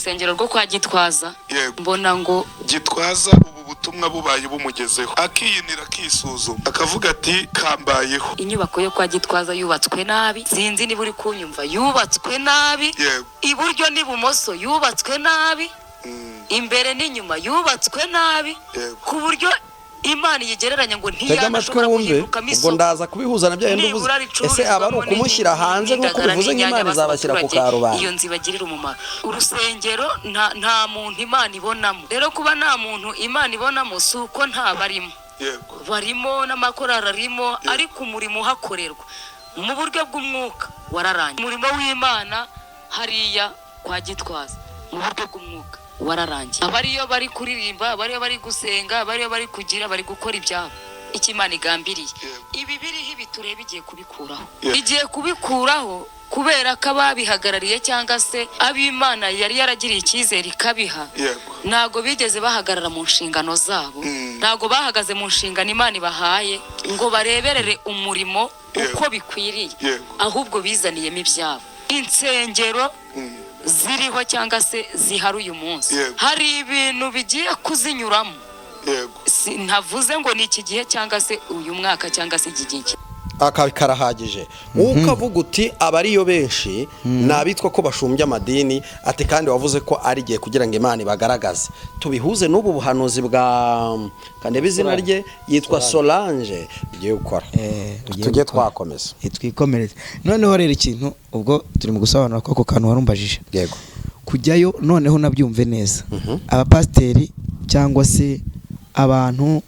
Sengero rwo kwa Gitwaza mbona ngo Gitwaza ubu butumwa bubaye bumugezeho akiyinira kisuzuma akavuga ati kambayeho. Inyubako yo kwa Gitwaza yubatswe nabi, sinzi niba uri kunyumva, yubatswe nabi, iburyo n'ibumoso yubatswe nabi, imbere n'inyuma yubatswe nabi, ku buryo Imana yigereranya ngo ntiyashobora guhinduka miso. Ubwo ndaza kubihuza nabyo yendo ese aba ari ukumushyira hanze nk'uko bivuze nk'Imana izabashyira ku karubanda. Iyo nzibagirira umumaro. Urusengero nta muntu Imana ibonamo. Rero kuba nta muntu Imana ibonamo suko nta barimo. Barimo n'amakorara arimo ariko umurimo uhakorerwa mu buryo bw'umwuka wararangiye. Umurimo w'Imana hariya kwa Gitwaza mu buryo bw'umwuka wararangiye. Abariyo bari kuririmba, abariyo bari gusenga, abariyo bari kugira, bari gukora ibyabo ikimana igambiriye. Ibi biriho bitureba igiye kubikuraho, igiye kubikuraho kubera ko ababihagarariye cyangwa se ab'Imana yari yaragiriye icyizere ikabiha, ntago bigeze bahagarara mu nshingano zabo, ntago bahagaze mu nshingano Imana ibahaye ngo bareberere umurimo uko bikwiriye, ahubwo bizaniyemo ibyabo. Insengero ziriho cyangwa se zihari uyu munsi hari ibintu bigiye kuzinyuramo. Ntavuze ngo ni iki gihe cyangwa se uyu mwaka cyangwa se iki gihe karahagije. Ukavuga uti abariyo benshi nabitwa ko bashumbye amadini ati kandi wavuze ko ari giye kugira ngo Imana ibagaragaze. Tubihuze n'ubu buhanuzi bwa kandebe izina rye yitwa Solange ugiye gukora. Tujye twakomeza twikomereze noneho rero ikintu ubwo turi mu gusobanura ko kantu warumbajije. Yego kujyayo noneho nabyumve neza. Abapasteri cyangwa se abantu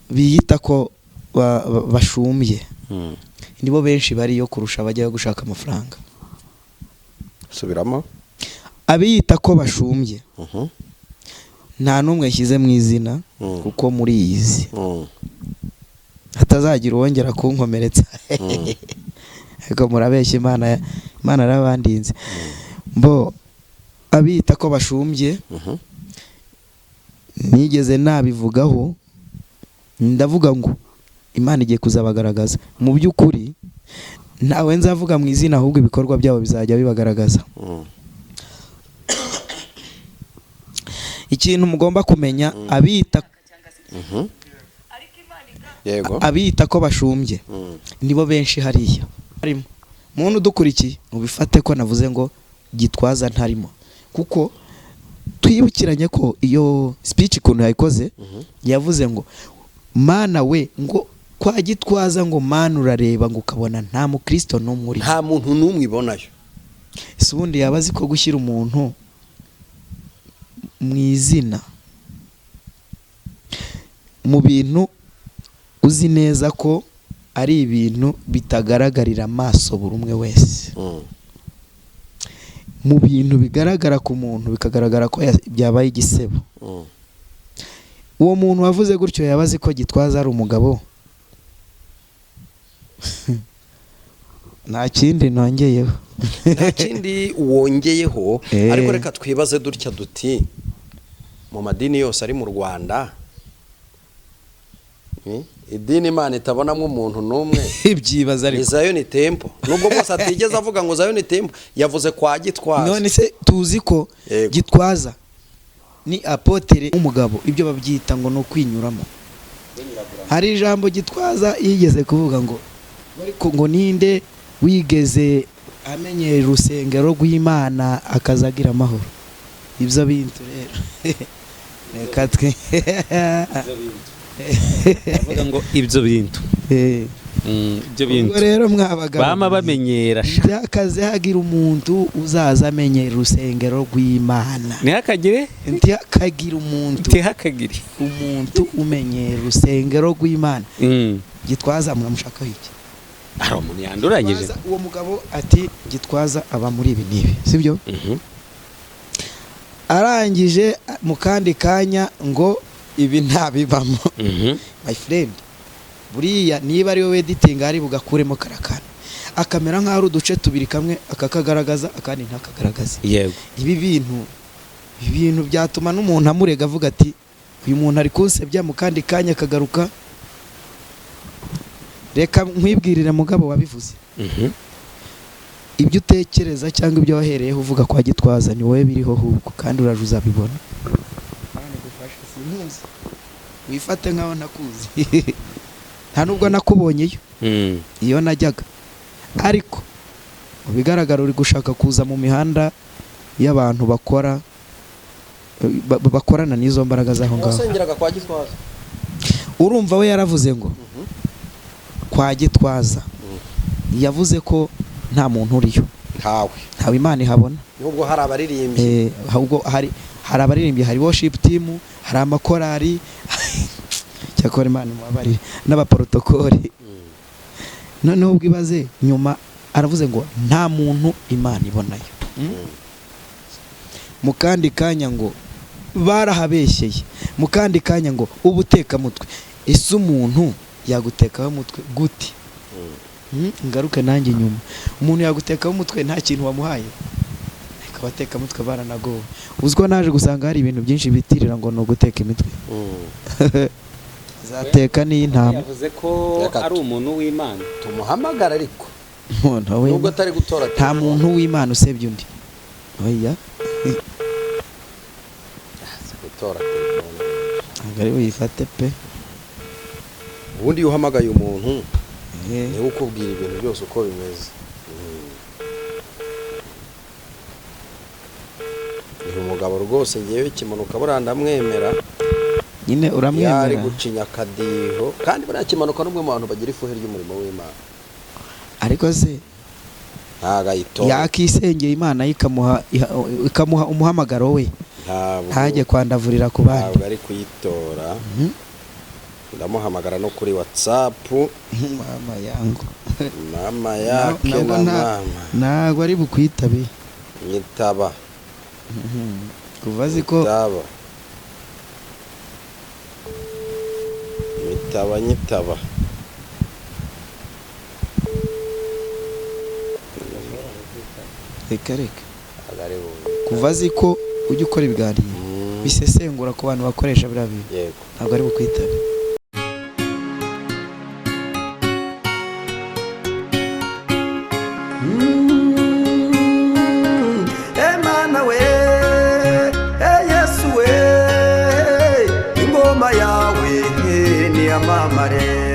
biyita ko bashumbye nibo benshi bariyo kurusha bajyayo gushaka amafaranga. Subiramo. Abiyita ko bashumbye nta numwe yashyize mu izina kuko muri izi hatazagira uwongera kunkomeretsa. Ego murabeshya Imana arabandinze. Mbo abiyita ko bashumbye nigeze nabivugaho ndavuga ngo Imana igiye kuzabagaragaza mu by'ukuri. Ntawe nzavuga mu izina ahubwo ibikorwa byabo bizajya bibagaragaza. Ikintu mugomba kumenya abita abita ko bashumbye nibo benshi hariya harimo. Muntu udukurikiye ubifate ko navuze ngo Gitwaza ntarimo kuko twibukiranye ko iyo speech kuntu yayikoze yavuze ngo Mana we ngo kwa Gitwaza ngo Mana urareba ngo ukabona nta mukristo n'umwe, nta muntu n'umwe ibonayo. Ese ubundi yabazi ko gushyira umuntu mu izina mu bintu uzi neza ko ari ibintu bitagaragarira amaso buri umwe wese, mu bintu bigaragara ku muntu bikagaragara ko byabaye igisebo. Uwo muntu wavuze gutyo yabazi ko Gitwaza ari umugabo. Nta kindi nongeyeho. Nta kindi wongeyeho ariko reka twibaze dutya duti mu madini yose ari mu Rwanda idini Imana itabonamo umuntu n'umwe ibyibaza ariko Zion Temple. Nubwo bose atigeze avuga ngo Zion Temple yavuze kwa Gitwaza. None se tuzi ko Gitwaza ni apotere umugabo, ibyo babyita ngo no kwinyuramo. Hari ijambo Gitwaza yigeze kuvuga ngo ariko ngo ninde wigeze amenyera urusengero rw'Imana akazagira amahoro. Ibyo bintu rero reka twe avuga ngo ibyo bintu ibyo bintu rero mwabagabo bama bamenyera byakaze hagira umuntu uzaza amenyera urusengero rw'Imana ntihakagire umuntu umenyera urusengero rw'Imana. Gitwaza muramushakaho iki? Ari umuntu yanduranyije. Uwo mugabo ati Gitwaza aba muri ibi nibi sibyo? Arangije mu kandi kanya ngo ibi ntabibamo. My friend buriya niba ari wowe editing ari bugakuremo karakana akamera nka ari uduce tubiri, kamwe akakagaragaza akandi ntakagaragaze. Yego ibi bintu byatuma n'umuntu amurega avuga ati uyu muntu ari kunsebya mu kandi kanya akagaruka. Reka nkwibwirire mugabo wabivuze. ibyo utekereza cyangwa ibyo wahereyeho uvuga kwa Gitwaza ni wowe biriho ahubwo kandi uraje uzabibona. Wifate nkaho ntakuzi nta nubwo nakubonyeyo iyo najyaga, ariko mu bigaragara uri gushaka kuza mu mihanda y'abantu bakorana n'izo mbaraga z'aho ngaho. wasengeraga kwa Gitwaza? Urumva we yaravuze ngo kwa Gitwaza yavuze ko nta muntu uriyo, ntawe Imana ihabona, nubwo hari abaririmbyi ahubwo hari abaririmbyi, hari worship team, hari amakorari cyakora Imana mubabarire n'abaprotokoli. Noneho ubwibaze nyuma aravuze ngo nta muntu Imana ibonayo. Mu kandi kanya ngo barahabeshyeye, mu kandi kanya ngo ubuteka mutwe. Ese umuntu yagutekaho umutwe gute? Ngaruke nanjye nyuma, umuntu yagutekaho umutwe nta kintu wamuhaye, abateka mutwe baranagowe. Uziko naje gusanga hari ibintu byinshi bitirira ngo no guteka imitwe. Zateka ni intama. Yavuze ko ari umuntu w'Imana. Tumuhamagara ariko nubwo atari gutora, nta muntu w'Imana usebye undi. Oya gutora agari wifate pe. ubundi uhamagaye umuntu niwe ukubwira ibintu byose uko bimeze. Uyu mugabo rwose ngewe kimanuka buranda mwemera nyine uramwemera, yari gucinya akadiho kandi buriya kimanuka n'umwe mu bantu bagira ifuhe ry'umurimo w'Imana. ariko se yakisengera Imana ikamuha umuhamagaro we, ntajye kwandavurira ku bandi. Ntabwo ari kuyitora. Ndamuhamagara no kuri WhatsApp. Mama yangu mama yake na mama ntabwo ari bukwitabe. Nyitaba kuva ziko nyitaba reka kuva ziko ujye ukora ibiganiro bisesengura ku bantu bakoresha biriya bintu, ntabwo ari bukwitabe. Emana we Yesu we ingoma yawe ni amamare.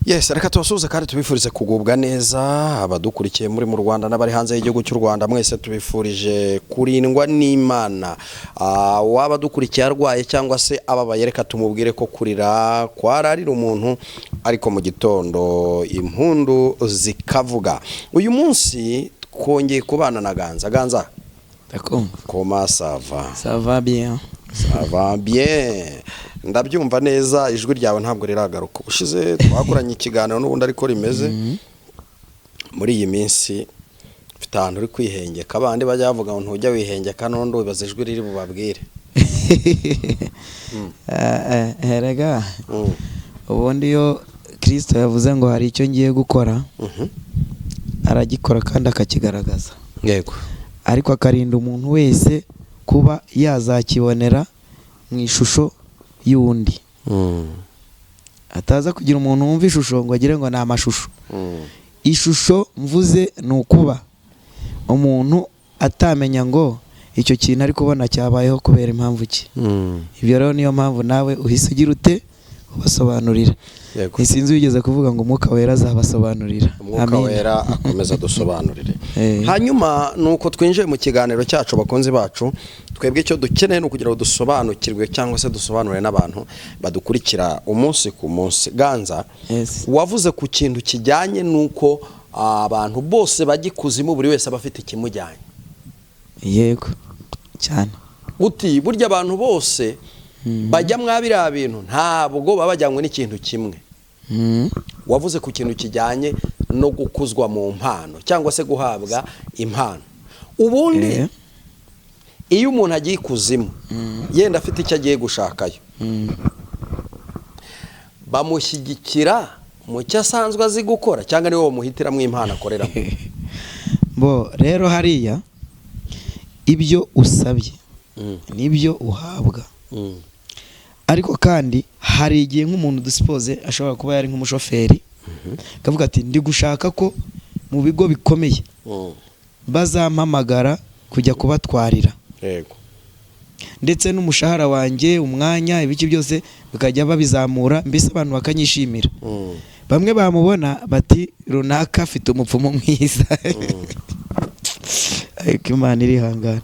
Yes, reka tubasuhuze kandi tubifurize kugubwa neza abadukurikiye muri mu Rwanda n'abari hanze y'igihugu cy'u Rwanda, mwese tubifurije kurindwa n'Imana. Waba dukurikiye arwaye cyangwa se ababaye, reka tumubwire ko kurira kwararira umuntu ariko mu gitondo impundu zikavuga. Uyu munsi twongeye kubana na Ganza. Comment ça va? Ça va bien. Ça va bien. Ndabyumva neza, ijwi ryawe ntabwo riragaruka. Ushize twakoranye ikiganiro n'ubundi ariko rimeze. Muri iyi minsi mfite ahantu uri kwihengeka, abandi bajya bavuga ngo ntujya wihengeka none wibaza ijwi riri bubabwire. Herega ubundi yo Kristo yavuze ngo hari icyo ngiye gukora, aragikora kandi akakigaragaza. Yego. Ariko akarinda umuntu wese kuba yazakibonera mu ishusho y'undi. Ataza kugira umuntu wumva ishusho ngo agire ngo ni amashusho. Ishusho mvuze ni ukuba umuntu atamenya ngo icyo kintu ari kubona cyabayeho kubera impamvu ki. Ibyo rero niyo mpamvu nawe uhise ugira ute ubasobanurira. Sinzi wigeze kuvuga ngo Umwuka Wera azabasobanurira. Umwuka Wera akomeza dusobanurire. Hanyuma nuko twinjiye mu kiganiro cyacu bakunzi bacu, twebwe icyo dukeneye no kugira ngo dusobanukirwe cyangwa se dusobanurire n'abantu badukurikira umunsi ku munsi. Ganza, wavuze ku kintu kijyanye nuko abantu bose bagikuzimu buri wese abafite ikimujyanye. Yego cyane. Uti burya abantu bose bajya mwabira bintu ntabwo babajyanywe n'ikintu kimwe. Wavuze ku kintu kijyanye no gukuzwa mu mpano cyangwa se guhabwa impano. Ubundi iyo umuntu agiye kuzimu yenda afite icyo agiye gushakayo, bamushyigikira mu cyo asanzwe azi gukora cyangwa niwe bamuhitiramo impano akoreramo? Bo rero hariya ibyo usabye nibyo uhabwa. Ariko kandi hari igihe nk'umuntu dusipoze ashobora kuba yari nk'umushoferi akavuga ati ndi gushaka ko mu bigo bikomeye bazampamagara kujya kubatwarira, yego, ndetse n'umushahara wanjye, umwanya, ibiki byose bikajya babizamura, mbese abantu bakanyishimira. Bamwe bamubona bati runaka afite umupfumu mwiza, ariko Imana irihangana,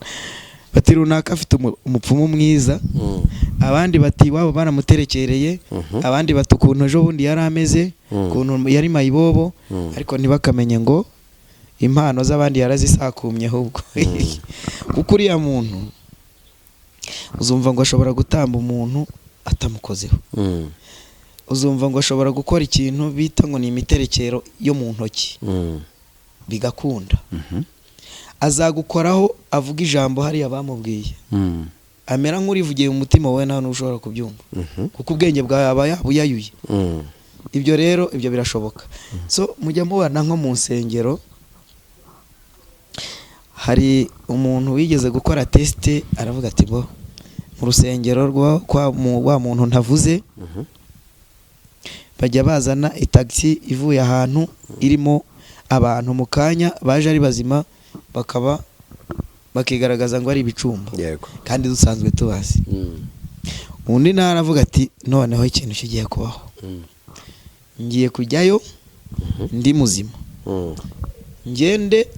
bati runaka afite umupfumu mwiza, abandi bati wabo baramuterekereye, abandi bati ukuntu ejo bundi yari ameze, ukuntu yari mayibobo, ariko ntibakamenye ngo impano z'abandi yarazisakumye ahubwo. Kuko uriya muntu uzumva ngo ashobora gutamba umuntu atamukozeho, uzumva ngo ashobora gukora ikintu bita ngo ni imiterekero yo mu ntoki, bigakunda. Azagukoraho avuga ijambo hariya bamubwiye, amera nk'urivugiye mu mutima wowe nta n'ushobora kubyumva, kuko ubwenge bwawe aba yabuyayuye. Ibyo rero ibyo birashoboka. So mujya mubana nko mu nsengero, hari umuntu wigeze gukora tesite, aravuga ati bo mu rusengero wa muntu ntavuze bajya bazana itagisi ivuye ahantu irimo abantu, mu kanya baje ari bazima bakigaragaza ngo ari ibicumba, kandi dusanzwe tubazi. Undi nawe aravuga ati noneho ikintu kigiye kubaho, ngiye kujyayo ndi muzima, ngende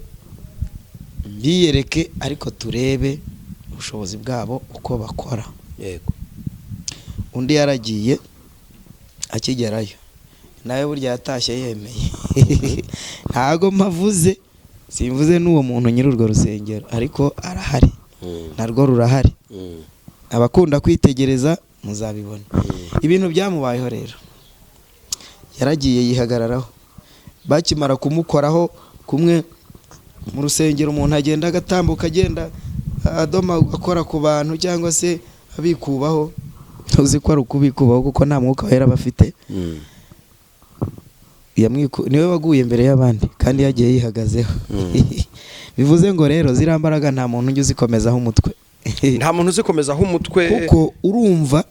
mbiyereke, ariko turebe ubushobozi bwabo uko bakora. Undi yaragiye, akigerayo nawe burya yatashye yemeye. Ntago mpavuze, simvuze n'uwo muntu nyiri urwo rusengero, ariko arahari, narwo rurahari. Abakunda kwitegereza muzabibona. Ibintu byamubayeho rero, yaragiye yihagararaho, bakimara kumukoraho kumwe mu rusengero, umuntu agenda agatambuka, agenda adoma akora ku bantu cyangwa se abikubaho, uzi ko ari ukubikubaho kuko nta mwuka wera bafite. Niwe waguye imbere y'abandi kandi yagiye yihagazeho. Bivuze ngo rero ziriya mbaraga nta muntu ujya uzikomezaho umutwe, nta muntu uzikomezaho umutwe, kuko urumva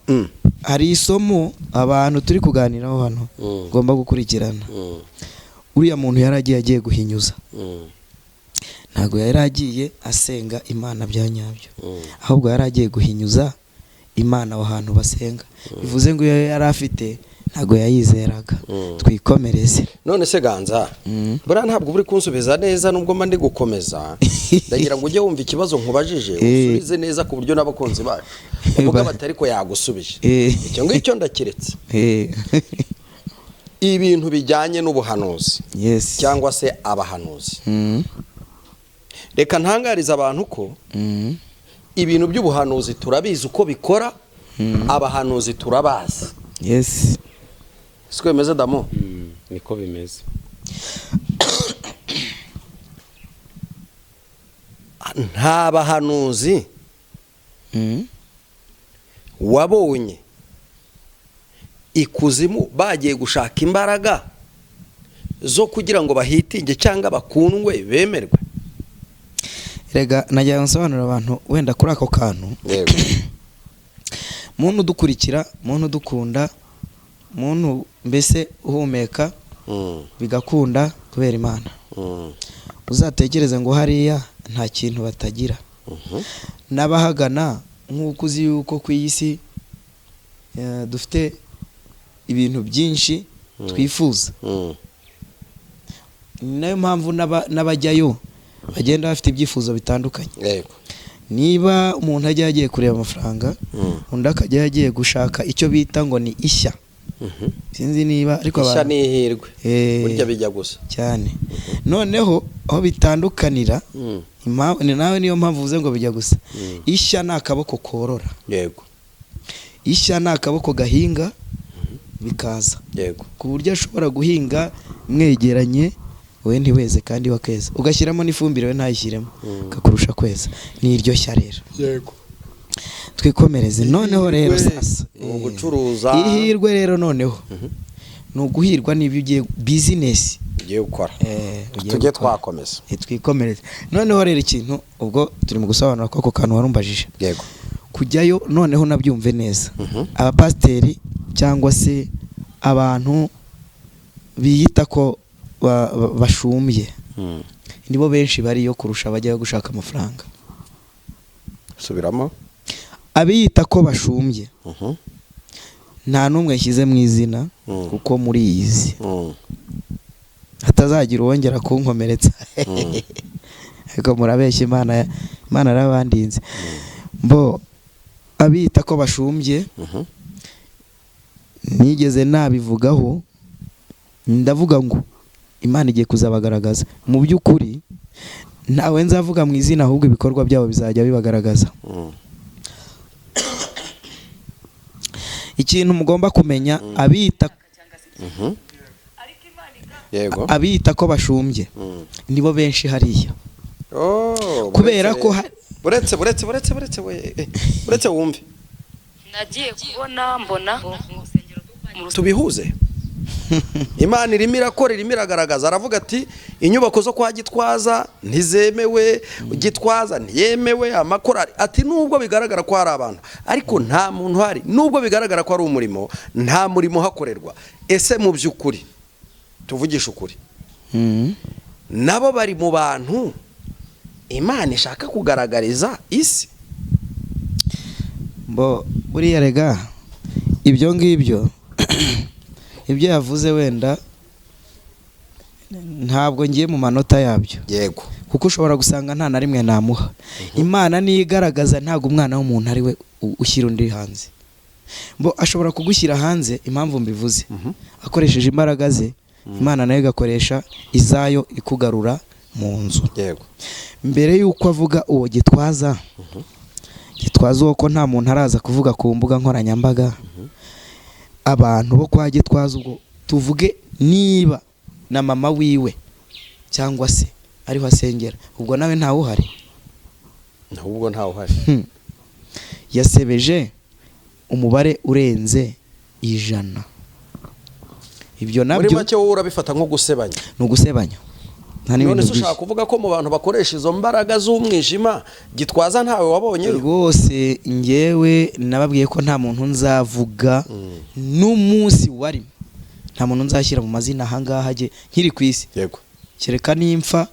hari isomo abantu turi kuganiraho hano ngomba gukurikirana. Uriya muntu yaragiye agiye guhinyuza, ntabwo yari agiye asenga Imana bya nyabyo, ahubwo yari agiye guhinyuza Imana aho hantu basenga. Bivuze ngo iyo yari afite ntabwo yayizeraga. Twikomereze. None se Ganza, buriya ntabwo uri kunsubiza neza nubwo mba ndi gukomeza. Ndagira ngo ujye wumva ikibazo nkubajije, usubize neza ku buryo n'abakunzi bacu uvuga batari ko yagusubije. Icyo ngicyo ndakiretse. Ibintu bijyanye n'ubuhanuzi cyangwa se abahanuzi, reka ntangariza abantu ko ibintu by'ubuhanuzi turabizi uko bikora, abahanuzi turabazi. Siko bimeze Damo? Niko bimeze. Nta bahanuzi wabonye ikuzimu bagiye gushaka imbaraga zo kugira ngo bahitinge cyangwa bakundwe bemerwe? Rega najya nsobanurira abantu wenda kuri ako kantu. Muntu dukurikira, muntu dukunda, muntu mbese uhumeka bigakunda kubera Imana. Uzatekereza ngo hariya nta kintu batagira. N'abahagana nk'uko uzi yuko ku isi dufite ibintu byinshi twifuza. Nayo mpamvu n'abajyayo bagenda bafite ibyifuzo bitandukanye. Niba umuntu ajya yagiye kureba amafaranga, undi akajya yagiye gushaka icyo bita ngo ni ishya. Sinzi niba ariko ishya n'ihirwe burya bijya gusa cyane. Noneho aho bitandukanira, nawe niyo mpamvu uvuze ngo bijya gusa. Ishya ni akaboko korora, ishya ni akaboko gahinga bikaza, ku buryo ashobora guhinga mwegeranye, we ntiweze kandi wakeza, ugashyiramo n'ifumbire we ntayishyiremo, kakurusha kweza. Ni iryo shya rero. Twikomereze. Noneho rero sasa gucuruza ihirwe rero, noneho ni uguhirwa n'ibyo ugiye business ugiye gukora. Tujye twakomeza. Twikomereze. Noneho rero ikintu ubwo turi mu gusobanura ko ako kantu warumbajije, kujyayo noneho nabyumve neza. Abapasiteri cyangwa se abantu biyita ko bashumbye, nibo benshi bariyo kurusha abajyayo gushaka amafaranga. subiramo. Abiyita ko bashumbye nta n'umwe yashyize mu izina kuko muriyizi hatazagira uwongera kunkomeretsa. Ariko murabeshya, Imana yarabandinze. Mbo abiyita ko bashumbye nigeze nabivugaho, ndavuga ngo Imana igiye kuzabagaragaza. Mu by'ukuri ntawe nzavuga mu izina, ahubwo ibikorwa byabo bizajya bibagaragaza. Ikintu mugomba kumenya, abiyita ko bashumbye nibo benshi hariya. Kubera ko buretse wumve, nagiye kubona mbona tubihuze. Imana irimo irakora, irimo iragaragaza. Aravuga ati inyubako zo kwa Gitwaza ntizemewe, Gitwaza ntiyemewe, amakorari. Ati nubwo bigaragara ko hari abantu, ariko nta muntu hari. Nubwo bigaragara ko ari umurimo, nta murimo hakorerwa. Ese mu by'ukuri tuvugisha ukuri, nabo bari mu bantu Imana ishaka kugaragariza isi? Mbo buriya rega ibyo ngibyo ibyo yavuze wenda ntabwo ngiye mu manota yabyo. Yego, kuko ushobora gusanga nta na rimwe namuha. Imana niyo igaragaza, ntabwo umwana w'umuntu ari we ushyira undi hanze. Mbo ashobora kugushyira hanze, impamvu mbivuze, akoresheje imbaraga ze. Imana nayo igakoresha izayo ikugarura mu nzu. Yego, mbere yuko avuga uwo Gitwaza, Gitwaza uwo ko nta muntu araza kuvuga ku mbuga nkoranyambaga, abantu bo kwa Gitwaza ubwo tuvuge niba na mama wiwe cyangwa se ariho asengera, ubwo nawe ntawe uhari. ahubwo ntawe uhari. Yasebeje umubare urenze 100. Ibyo nabyo muri make wowe urabifata nko gusebanya. ni ugusebanya. None se ushaka kuvuga ko mu bantu bakoresha izo mbaraga z'umwijima Gitwaza ntawe wabonye? Rwose ngewe nababwiye ko nta muntu nzavuga n'umunsi wari, nta muntu nzashyira mu mazina ahangaha aje nkiri ku isi. Yego, kereka nimfa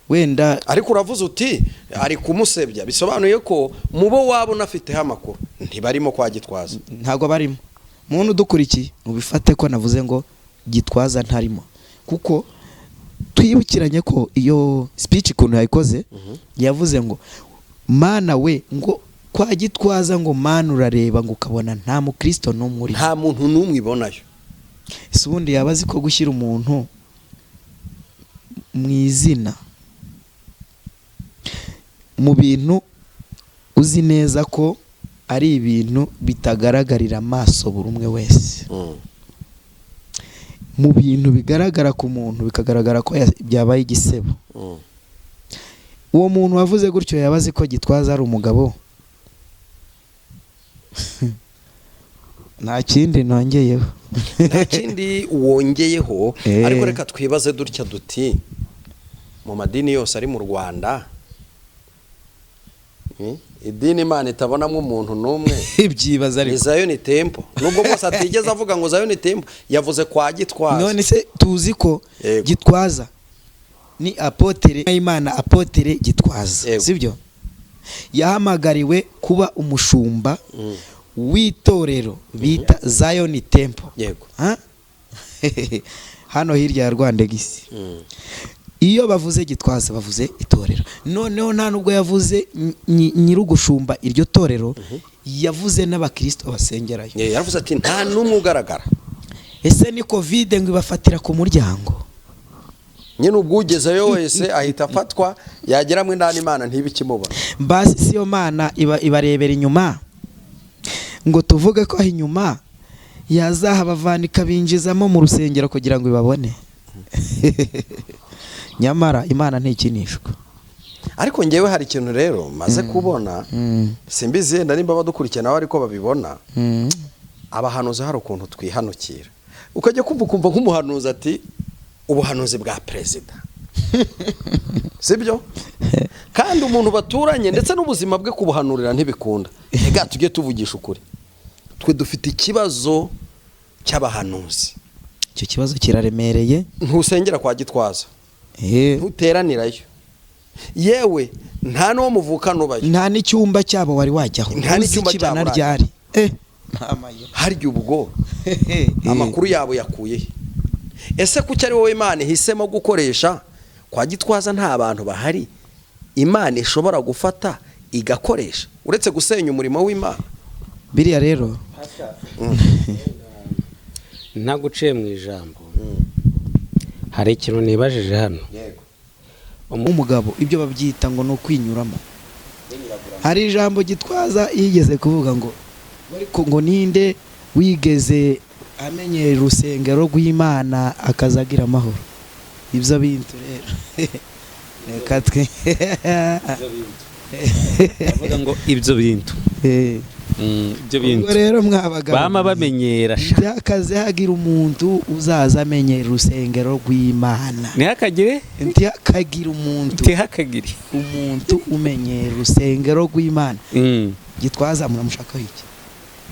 wenda. ariko uravuze uti ari kumusebya, bisobanuye ko mubo wabona afiteho amakuru ntibarimo kwa Gitwaza. Ntago barimo. Muntu udukurikiye ubifate ko navuze ngo Gitwaza ntarimo, kuko twibukiranye ko iyo speech kuntu yayikoze yavuze ngo Mana we, ngo kwa Gitwaza ngo Mana urareba ngo ukabona nta mukristo n'umwe, nta muntu n'umwe ibonayo. Ese ubundi yabazi ko gushyira umuntu mu izina mu bintu uzi neza ko ari ibintu bitagaragarira amaso buri umwe wese, mu bintu bigaragara ku muntu bikagaragara ko byabaye igisebo. Uwo muntu wavuze gutyo yabazi ko Gitwaza ari umugabo. Nta kindi nongeyeho. Nta kindi wongeyeho. Ariko reka twibaze dutya duti, mu madini yose ari mu Rwanda, idini Imana itabonamo umuntu n'umwe ibyibaza ariko Zion Temple. Nubwo bose atigeze avuga ngo Zion Temple, yavuze kwa Gitwaza. None se tuzi ko Gitwaza ni apotere Imana, apotere Gitwaza, sibyo? Yahamagariwe kuba umushumba w'itorero bita Zion Temple. Yego, hano hirya ya Rwandegisi. Iyo bavuze Gitwaza bavuze itorero. Noneho nta nubwo yavuze nyirugushumba iryo torero, yavuze n'abakristo basengerayo. Yaravuze ati nta n'umwe ugaragara. Ese ni covid ngo ibafatira ku muryango? Nyine ubwugezeyo wese ahita afatwa, yageramo indani Imana ntibikimubona. Basi siyo Mana ibarebera inyuma ngo tuvuge ko aho inyuma yazahabavanika binjizamo mu rusengero kugira ngo ibabone. Nyamara Imana ntikinishwa. Ariko ngewe hari ikintu rero maze kubona, simbizi yenda nimba badukurikira nawe ariko babibona. Abahanuzi hari ukuntu twihanukira, ukajya kumva nk'umuhanuzi ati ubuhanuzi bwa perezida, sibyo? Kandi umuntu baturanye ndetse n'ubuzima bwe kubuhanurira ntibikunda. Ega tujye tuvugisha ukuri, twe dufite ikibazo cy'abahanuzi. Icyo kibazo kiraremereye. Ntusengera kwa Gitwaza? ntuteranirayo yewe nta n'uwo muvukana ubayo, nta n'icyumba cyabo wari wajyaho, nta n'icyumba kibana cyabo ryari harya ubwo amakuru yabo yakuye he? Ese kuki ari wowe Imana ihisemo gukoresha kwa Gitwaza nta bantu bahari Imana ishobora gufata igakoresha uretse gusenya umurimo w'Imana? Biriya rero ntaguciye mu ijambo, hari ikintu nibajije hano. umugabo ibyo babyita ngo ni ukwinyuramo. Hari ijambo Gitwaza yigeze kuvuga ngo ariko ngo ninde wigeze amenyera urusengero rw'Imana akazagira amahoro. Ibyo bintu rero reka twe avuga ngo ibyo bintu ibyo bintu rero mwabagabo bama bamenyera byakaze hagira umuntu uzaza amenyera urusengero rw'Imana, ntihakagire umuntu umenyera urusengero rw'Imana. Gitwaza muramushakaho iki?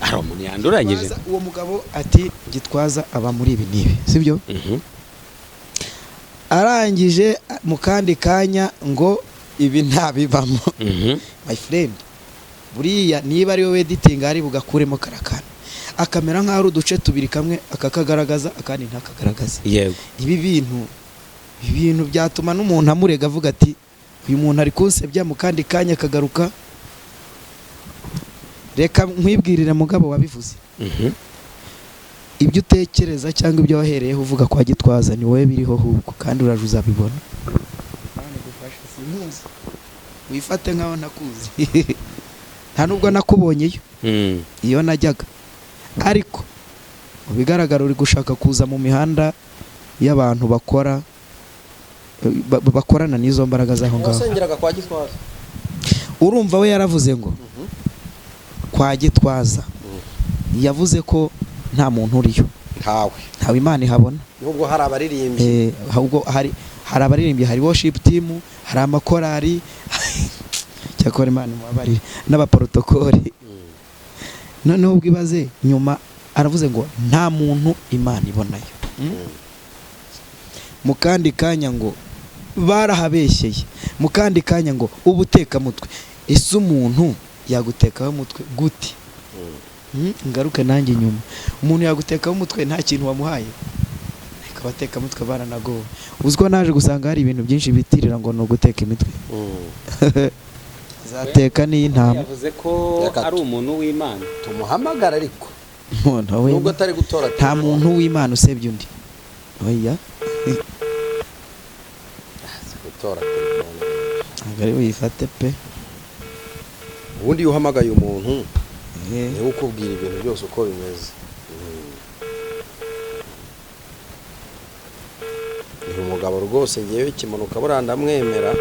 ari umuntu yanduranyije. Uwo mugabo ati Gitwaza aba muri ibi nibi, sibyo? Arangije mu kandi kanya ngo ibi ntabibamo. My friend, buriya niba ari wowe editing ari bugakuremo karakana akamera nkaho ari uduce tubiri, kamwe akakagaragaza akandi ntakagaragaza. Yego, ibi bintu byatuma n'umuntu amurega avuga ati uyu muntu ari kunsebya, mu kandi kanya akagaruka. Reka nkwibwirire mugabo wabivuze. Ibyo utekereza cyangwa ibyo wahereyeho uvuga kwa Gitwaza ni wowe biriho ahubwo, kandi uraje uzabibona. Wifate nkaho nakuzi nta nubwo nakubonyeyo iyo najyaga, ariko bigaragara uri gushaka kuza mu mihanda y'abantu bakorana n'izo mbaraga zaho ngaho. Wasengeraga kwa Gitwaza? Urumva we yaravuze ngo kwa Gitwaza yavuze ko nta muntu uriyo, ntawe Imana ihabona. Nubwo hari abaririmbyi, ahubwo hari abaririmbyi, hari worship team, hari amakorari cyakora Imana mubabarire n'abaprotokoli. Noneho ubwibaze nyuma aravuze ngo nta muntu Imana ibonayo. Mu kandi kanya ngo barahabeshyeye, mu kandi kanya ngo ubuteka mutwe. Ese umuntu yagutekaho umutwe gute? Ngaruke nanjye nyuma, umuntu yagutekaho umutwe nta kintu wamuhaye? Abateka mutwe baranagowe. Uziko naje gusanga hari ibintu byinshi bitirira ngo no guteka imitwe. Zateka ni intama. Yavuze ko ari umuntu w'Imana. Tumuhamagara ariko nubwo atari gutora, nta muntu w'Imana usebye undi. Oya gutora telefone agari wifate pe. Ubundi iyo uhamagaye umuntu niwe ukubwira ibintu byose uko bimeze. Ni umugabo rwose ngewe kimanuka buranda mwemera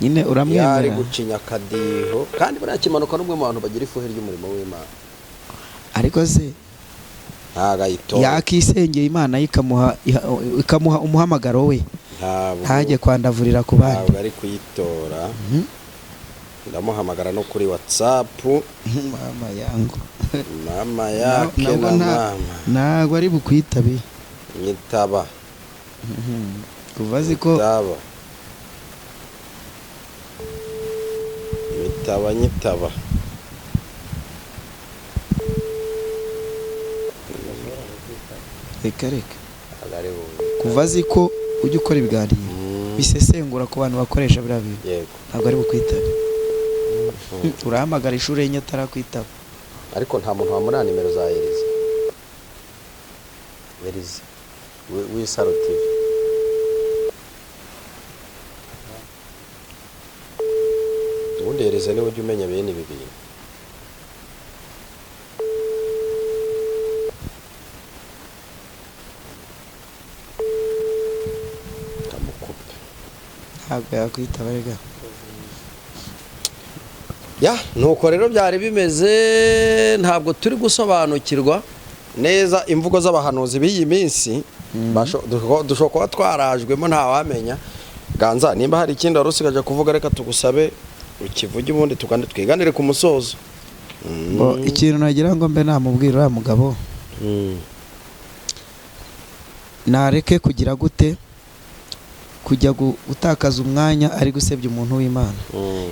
nyine uramwemera. Yari gucinya akadiho kandi buriya kimanuka n'umwe mu bantu bagira ifuhe ry'umurimo w'Imana. Ariko se yakisengeye Imana ikamuha umuhamagaro we, ntajye kwandavurira ku bandi. Ntabwo ari kuyitora. Ndamuhamagara no kuri WhatsApp. Mama yangu mama yake na mama ntabwo ari bukwitabe. Nyitaba kuvazi ko nyitaba reka kuvazi ko ujya ukora ibiganiro bisesengura ku bantu bakoresha biriya bintu. Ntabwo ari bukwitabe. Urahamagara ishuri y'inyo atarakwitaba. Ariko nta muntu wamura nimero za Elize w'Isaro TV. Ubundi Elize niwe ujya umenya bene ibi bintu. Kamukupe ntabwo yakwitaba rega. Nuko rero byari bimeze. Ntabwo turi gusobanukirwa neza imvugo z'abahanuzi b'iyi minsi. Dushobora kuba twarajwemo ntawamenya. Ganza nimba hari ikindi wari usigaje kuvuga reka tugusabe ukivuge ubundi twiganire ku musozo. Ikintu nagira ngo mbe namubwira uriya mugabo nareke kugira gute kujya gutakaza umwanya ari gusebya umuntu w'Imana.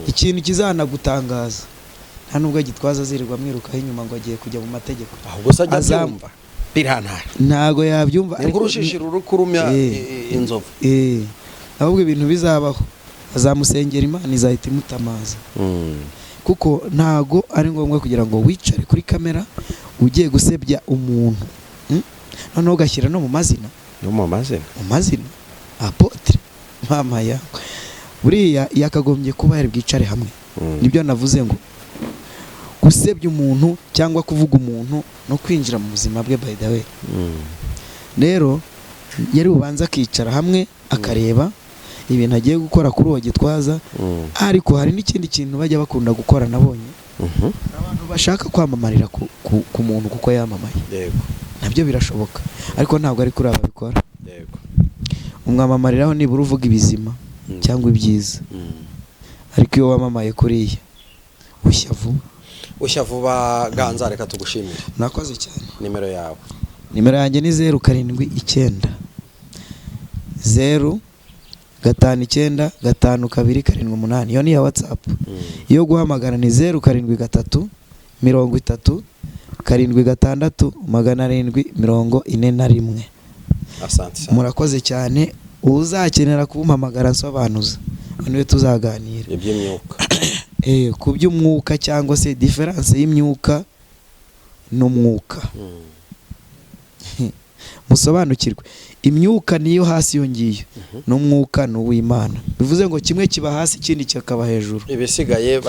Ikintu kizanagutangaza nta nubwo Gitwaza azirirwa amwirukaho inyuma ngo agiye kujya mu mategeko, ahubwo se ajya abyumva birantara ntago yabyumva, ariko urushishira urukurumya inzovu ahubwo ibintu bizabaho azamusengera Imana izahita imutamaza. Kuko ntago ari ngombwa kugira ngo wicare kuri kamera ugiye gusebya umuntu, noneho ugashyira no mu mazina, Apotre mama yawe, buriya yakagombye kuba yari bwicare hamwe. Nibyo navuze ngo gusebya umuntu cyangwa kuvuga umuntu no kwinjira mu buzima bwe by the way. Rero yari ubanza akicara hamwe akareba ibintu agiye gukora kuri uwo Gitwaza. Ariko hari n'ikindi kintu bajya bakunda gukora nabonye, abantu bashaka kwamamarira ku muntu kuko yamamaye, nabyo birashoboka, ariko ntabwo ari kuri ababikora. Umwamamariraho nibura uvuga ibizima cyangwa ibyiza, ariko iyo wamamaye kuriya ushya vuba. Ganza, reka tugushimire. Nakoze cyane. Nimero yawe? Nimero yanjye ni 079 0595278. Iyo ni ya WhatsApp. Iyo guhamagara ni 073 30 76 741. Asante. Murakoze cyane. Uzakenera kumpamagara nsobanuza, niwe tuzaganira iby'imyuka ku by'umwuka cyangwa se difference y'imyuka n'umwuka. Musobanukirwe, imyuka niyo hasi yongiye, n'umwuka n'uw'Imana. Bivuze ngo kimwe kiba hasi ikindi kikaba hejuru, ibisigaye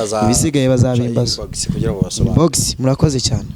bazabimbaza. Box. Murakoze cyane.